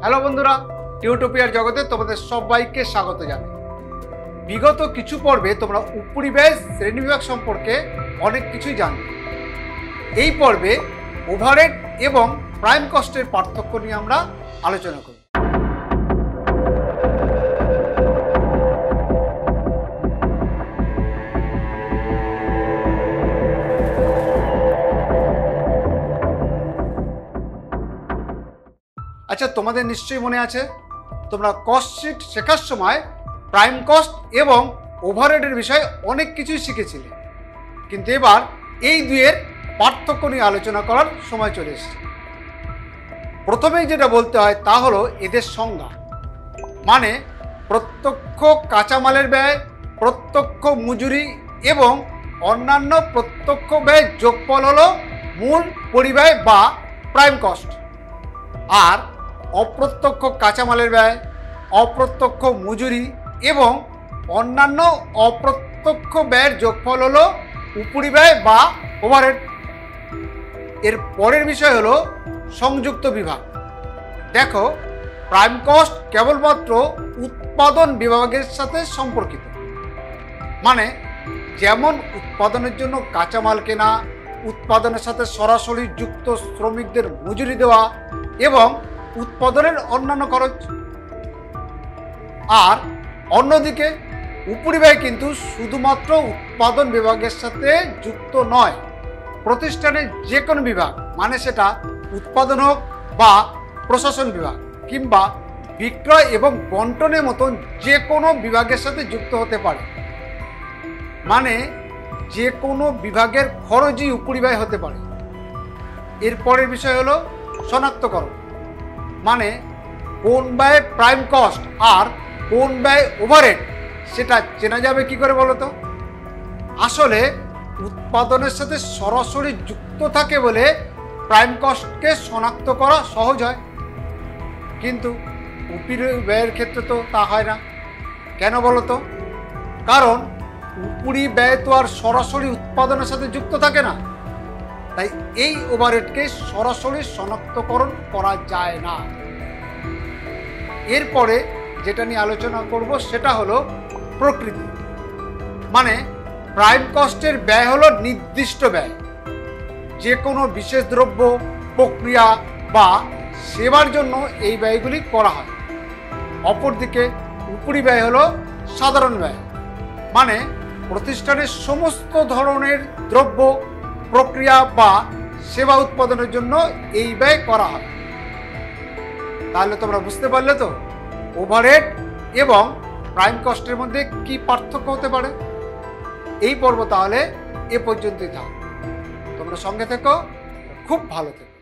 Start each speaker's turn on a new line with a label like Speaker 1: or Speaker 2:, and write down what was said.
Speaker 1: Hello বন্ধুরা, টিউটোপিয়ার জগতে তোমাদের সবাইকে স্বাগত জানাই। বিগত কিছু পর্বে তোমরা উপরিব্যয় শ্রেণীবিভাগ সম্পর্কে অনেক কিছুই জানবে। এই পর্বে ওভারহেড এবং প্রাইম কস্টের পার্থক্য নিয়ে আমরা আলোচনা করব। আচ্ছা, তোমাদের নিশ্চয়ই মনে আছে তোমরা কস্ট শিট শেখার সময় প্রাইম কস্ট এবং ওভারহেডের বিষয়ে অনেক কিছুই শিখেছিলে, কিন্তু এবার এই দুইয়ের পার্থক্য নিয়ে আলোচনা করার সময় চলে এসেছে। প্রথমেই যেটা বলতে হয় তা হলো এদের সংজ্ঞা, মানে প্রত্যক্ষ কাঁচামালের ব্যয়, প্রত্যক্ষ মজুরি এবং অন্যান্য প্রত্যক্ষ ব্যয় যোগফল হলো মূল পরিব্যয় বা প্রাইম কস্ট। আর অপ্রত্যক্ষ কাঁচামালের ব্যয়, অপ্রত্যক্ষ মজুরি এবং অন্যান্য অপ্রত্যক্ষ ব্যয়ের যোগফল হলো উপরিব্যয় বা ওভারহেড। এর পরের বিষয় হলো সংযুক্ত বিভাগ। দেখো, প্রাইম কস্ট কেবলমাত্র উৎপাদন বিভাগের সাথে সম্পর্কিত, মানে যেমন উৎপাদনের জন্য কাঁচামাল কেনা, উৎপাদনের সাথে সরাসরি যুক্ত শ্রমিকদের মজুরি দেওয়া এবং উৎপাদনের অন্যান্য খরচ। আর অন্যদিকে উপরিব্যয় কিন্তু শুধুমাত্র উৎপাদন বিভাগের সাথে যুক্ত নয়, প্রতিষ্ঠানের যে কোনো বিভাগ, মানে সেটা উৎপাদন হোক বা প্রশাসন বিভাগ কিংবা বিক্রয় এবং বন্টনের মতন যে কোনো বিভাগের সাথে যুক্ত হতে পারে। মানে যে কোনো বিভাগের খরচই উপরিব্যয় হতে পারে। এরপরের বিষয় হলো শনাক্তকরণ, মানে কোন ব্যয় প্রাইম কস্ট আর কোন ব্যয় ওভারহেড সেটা চেনা যাবে কি করে বলো তো? আসলে উৎপাদনের সাথে সরাসরি যুক্ত থাকে বলে প্রাইম কস্টকে শনাক্ত করা সহজ হয়, কিন্তু উপরিব্যয়ের ক্ষেত্রে তো তা হয় না। কেন বলো তো? কারণ উপরিব্যয় তো আর সরাসরি উৎপাদনের সাথে যুক্ত থাকে না, তাই এই ওভারহেডকে সরাসরি শনাক্তকরণ করা যায় না। এরপরে যেটা নিয়ে আলোচনা করব সেটা হলো প্রকৃতি, মানে প্রাইম কস্টের ব্যয় হলো নির্দিষ্ট ব্যয়, যে কোনো বিশেষ দ্রব্য, প্রক্রিয়া বা সেবার জন্য এই ব্যয়গুলি করা হয়। অপরদিকে উপরিব্যয় হলো সাধারণ ব্যয়, মানে প্রতিষ্ঠানের সমস্ত ধরনের দ্রব্য, প্রক্রিয়া বা সেবা উৎপাদনের জন্য এই ব্যয় করা হয়। তাহলে তোমরা বুঝতে পারলে তো ওভারহেড এবং প্রাইম কস্টের মধ্যে কি পার্থক্য হতে পারে। এই পর্ব তাহলে এ পর্যন্তই থাক। তোমরা সঙ্গে থেকো, খুব ভালো থেকো।